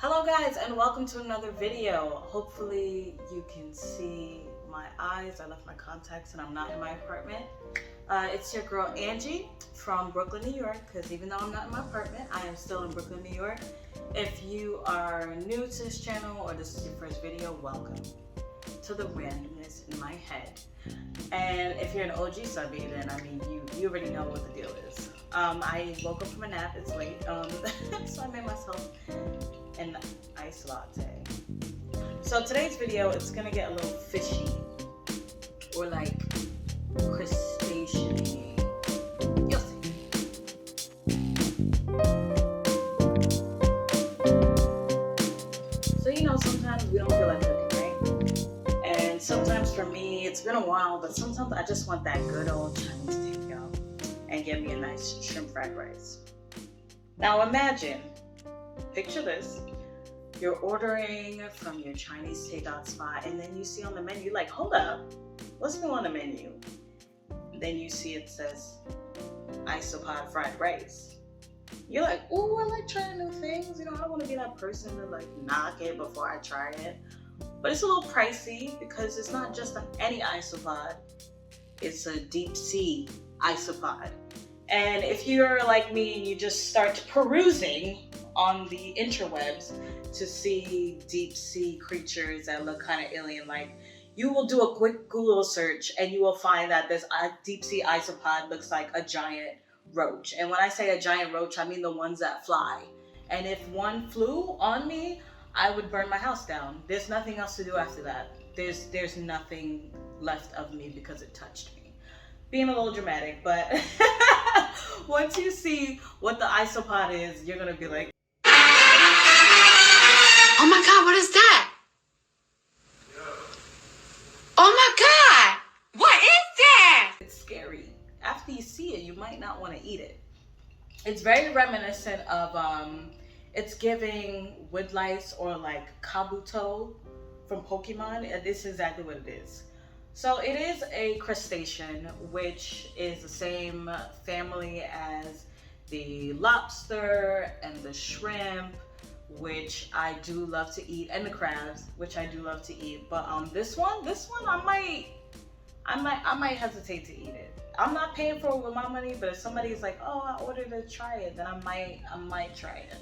Hello guys, and welcome to another video. Hopefully you can see my eyes. I left my contacts and I'm not in my apartment. It's your girl Angie from Brooklyn, New York, because even though I'm not in my apartment, I am still in Brooklyn, New York. If you are new to this channel or this is your first video, welcome to the randomness in my head. And if you're an OG subby, then I mean you already know what the deal is. I woke up from a nap, it's late, so I made myself an iced latte. So today's video is gonna get a little fishy or like crustacean-y. You'll see. So you know, sometimes we don't feel like cooking, right? And sometimes for me, it's been a while, but sometimes I just want that good old Chinese takeout and get me a nice shrimp fried rice. Now imagine, picture this, you're ordering from your Chinese takeout spot and then you see on the menu, like, hold up, what's new on the menu? And then you see it says isopod fried rice. You're like, oh, I like trying new things. You know, I don't want to be that person to like knock it before I try it. But it's a little pricey because it's not just any isopod, it's a deep sea isopod. And if you're like me and you just start perusing on the interwebs to see deep sea creatures that look kind of alien-like, you will do a quick Google search and you will find that this deep sea isopod looks like a giant roach. And when I say a giant roach, I mean the ones that fly. And if one flew on me, I would burn my house down. There's nothing else to do after that. There's nothing left of me because it touched me. Being a little dramatic, but once you see what the isopod is, you're gonna be like, oh my God, what is that? Oh my God, what is that? it's scary. After you see it, you might not want to eat it. It's very reminiscent of, it's giving woodlice or like kabuto from Pokemon. This is exactly what it is. So it is a crustacean, which is the same family as the lobster and the shrimp, which I do love to eat, and the crabs, which I do love to eat. But this one I might hesitate to eat it. I'm not paying for it with my money, but if somebody's like, oh, I ordered to try it, then I might try it.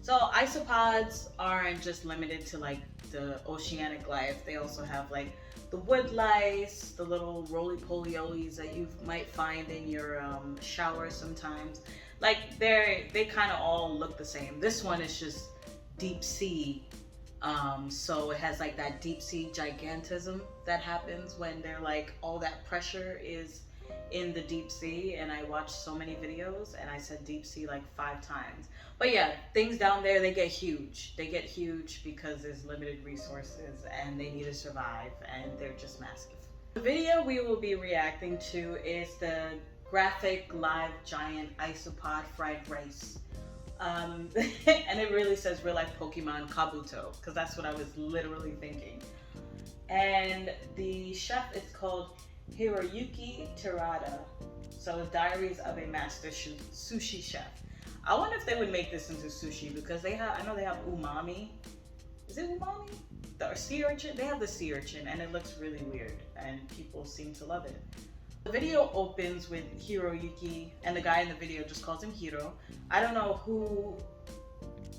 So isopods aren't just limited to like the oceanic life. They also have like the woodlice, the little roly-poliolies that you might find in your shower sometimes. Like they kind of all look the same. This one is just deep sea, so it has like that deep sea gigantism that happens when they're like all that pressure is in the deep sea. And I watched so many videos and I said deep sea like 5 times. But yeah, things down there, they get huge. They get huge because there's limited resources and they need to survive, and they're just massive. The video we will be reacting to is the graphic live giant isopod fried rice. And it really says real life Pokemon Kabuto, because that's what I was literally thinking. And the chef is called Hiroyuki Terada. So Diaries of a Master Sushi Chef. I wonder if they would make this into sushi, because I know they have umami. Is it umami? The sea urchin? They have the sea urchin and it looks really weird and people seem to love it. The video opens with Hiroyuki, and the guy in the video just calls him Hiro. I don't know who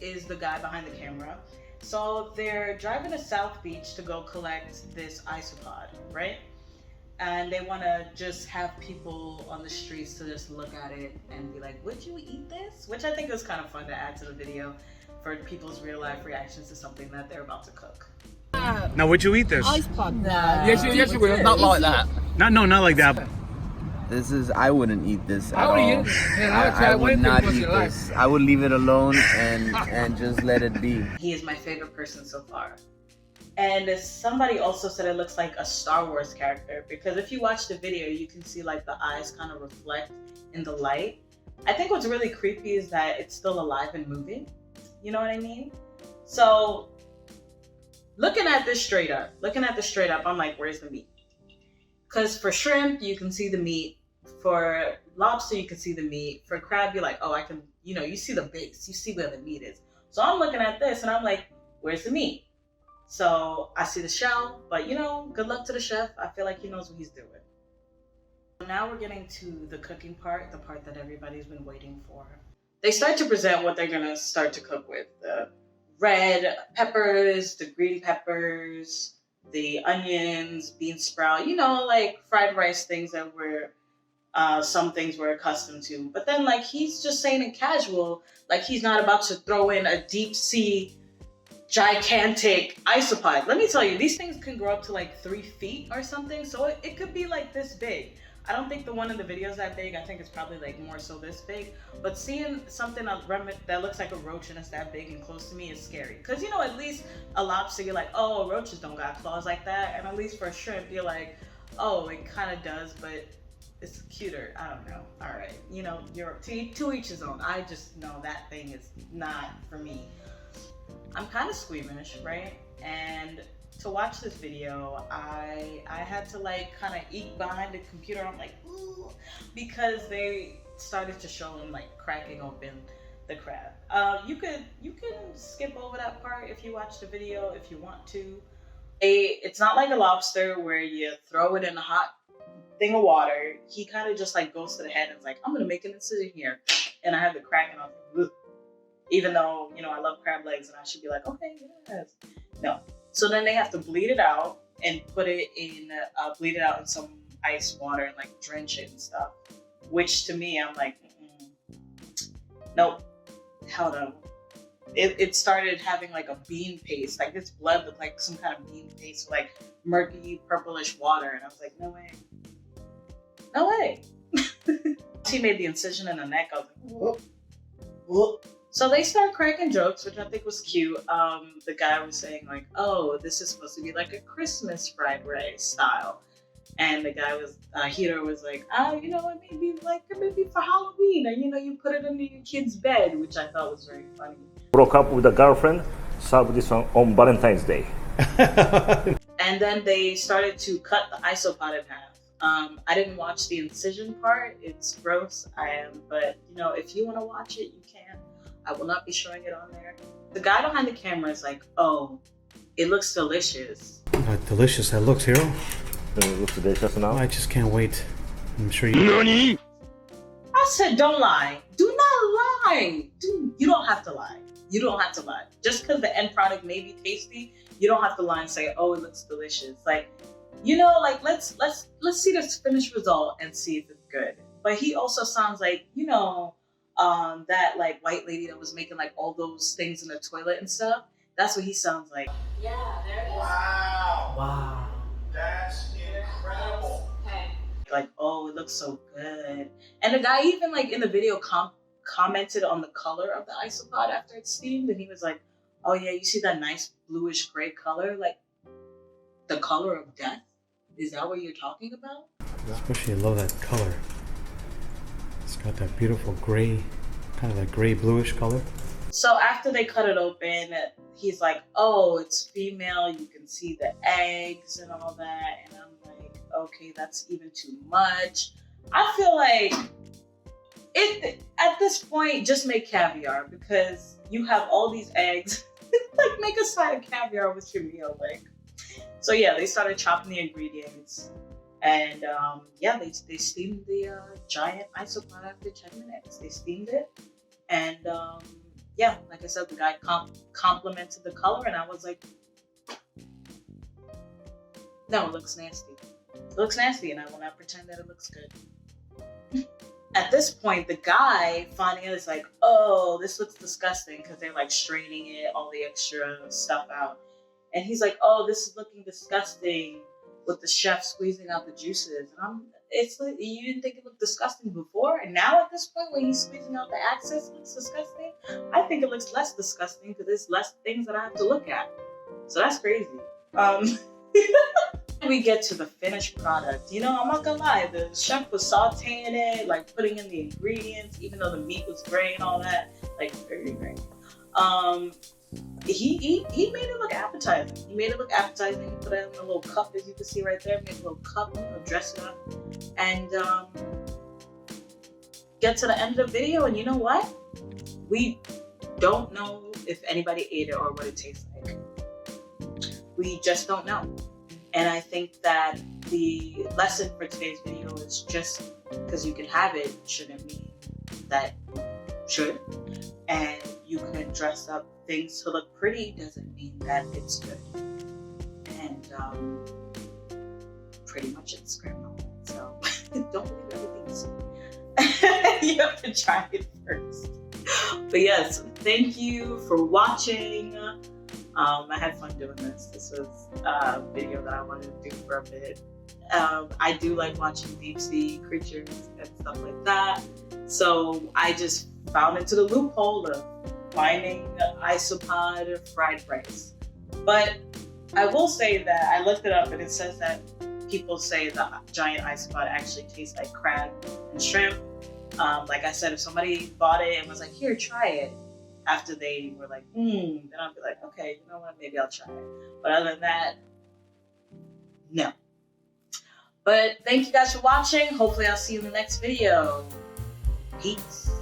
is the guy behind the camera. So they're driving to South Beach to go collect this isopod, right? And they want to just have people on the streets to just look at it and be like, would you eat this? Which I think is kind of fun to add to the video for people's real life reactions to something that they're about to cook. Now, would you eat this? Ice pod. No. Yes, you will. Not like that. No, not like that. I wouldn't eat this at I all. would eat it. I would not eat this. I would leave it alone and just let it be. He is my favorite person so far. And somebody also said it looks like a Star Wars character, because if you watch the video, you can see like the eyes kind of reflect in the light. I think what's really creepy is that it's still alive and moving. You know what I mean? So looking at this straight up, I'm like, where's the meat? Because for shrimp, you can see the meat. For lobster, you can see the meat. For crab, you're like, oh, I can, you see the base. You see where the meat is. So I'm looking at this and I'm like, where's the meat? So I see the shell, but you know, good luck to the chef. I feel like he knows what he's doing. Now we're getting to the cooking part, the part that everybody's been waiting for. They start to present what they're gonna start to cook with. The red peppers, the green peppers, the onions, bean sprout, you know, like fried rice things that we're some things we're accustomed to. But then like he's just saying it casual, like he's not about to throw in a deep sea gigantic isopod. Let me tell you, these things can grow up to like 3 feet or something. So it could be like this big. I don't think the one in the video is that big. I think it's probably like more so this big. But seeing something that looks like a roach and it's that big and close to me is scary. Because, you know, at least a lobster, you're like, oh, roaches don't got claws like that. And at least for a shrimp, you're like, oh, it kind of does, but it's cuter. I don't know. All right. You know, you're to each his own. I just know that thing is not for me. I'm kind of squeamish, right? And to watch this video, I had to like kind of eat behind the computer. I'm like, ooh, because they started to show him like cracking open the crab. You can skip over that part if you watch the video if you want to. It's not like a lobster where you throw it in a hot thing of water. He kind of just like goes to the head and is like, I'm gonna make an incision here, and I had the crack and I was like, ugh. Even though, you know, I love crab legs and I should be like, okay, yes. No. So then they have to bleed it out and put it in, bleed it out in some ice water and like drench it and stuff. Which to me, I'm like, nope, hell no. It started having like a bean paste. Like this blood looked like some kind of bean paste with like murky purplish water. And I was like, no way. No way. He made the incision in the neck. I was like, whoop, whoop. So they start cracking jokes, which I think was cute. The guy was saying like, oh, this is supposed to be like a Christmas fried rice style. And the guy was, Hiro was like, you know, it may be for Halloween. And, you know, you put it under your kid's bed, which I thought was very funny. Broke up with a girlfriend, served this on Valentine's Day. And then they started to cut the isopod in half. I didn't watch the incision part. It's gross. But, you know, if you want to watch it, you can. I will not be showing it on there. The guy behind the camera is like, oh, it looks delicious. Delicious that looks, Hiro. It looks delicious now. I just can't wait. I'm sure you... NANI? I said, don't lie. Do not lie. You don't have to lie. You don't have to lie. Just because the end product may be tasty, you don't have to lie and say, oh, it looks delicious. Like, you know, like let's see this finished result and see if it's good. But he also sounds like, you know, that like white lady that was making like all those things in the toilet and stuff. That's what he sounds like. Yeah, there it is. Wow. That's incredible. Okay. Like, oh, it looks so good. And the guy even like in the video commented on the color of the isopod after it's steamed, and he was like, oh yeah, you see that nice bluish gray color? Like the color of death? Is that what you're talking about? Especially I love that color. It's got that beautiful gray, kind of that gray bluish color. So after they cut it open, he's like, oh, it's female. You can see the eggs and all that. And I'm like, okay, that's even too much. I feel like at this point, just make caviar because you have all these eggs. Like make a side of caviar with your meal. Like, so yeah, they started chopping the ingredients. And yeah, they steamed the giant isopod after 10 minutes. They steamed it. And yeah, like I said, the guy complimented the color, and I was like, no, it looks nasty. It looks nasty, and I will not pretend that it looks good. At this point, the guy finally is like, oh, this looks disgusting, because they're like straining it, all the extra stuff out. And he's like, oh, this is looking disgusting with the chef squeezing out the juices. And it's like, you didn't think it looked disgusting before, and now at this point when he's squeezing out the access, it looks disgusting. I think it looks less disgusting because there's less things that I have to look at. So that's crazy. We get to the finished product. You know, I'm not gonna lie, the chef was sauteing it, like putting in the ingredients, even though the meat was gray and all that, like very gray. He made it look appetizing. He made it look appetizing. He put it in a little cup, as you can see right there. Made a little cup, you know, dress it up, and get to the end of the video. And you know what? We don't know if anybody ate it or what it tastes like. We just don't know. And I think that the lesson for today's video is just because you can have it shouldn't mean that you should. And you can dress up things to look pretty doesn't mean that it's good. And pretty much it's grandma. So don't believe everything you see. You have to try it first. But yes, thank you for watching. I had fun doing this. This was a video that I wanted to do for a bit. I do like watching deep sea creatures and stuff like that. So I just found into the loophole of finding isopod fried rice. But I will say that I looked it up and it says that people say the giant isopod actually tastes like crab and shrimp. Like I said, if somebody bought it and was like, here, try it, after they were like, then I'll be like, okay, you know what, maybe I'll try it. But other than that, no. But thank you guys for watching. Hopefully I'll see you in the next video. Peace.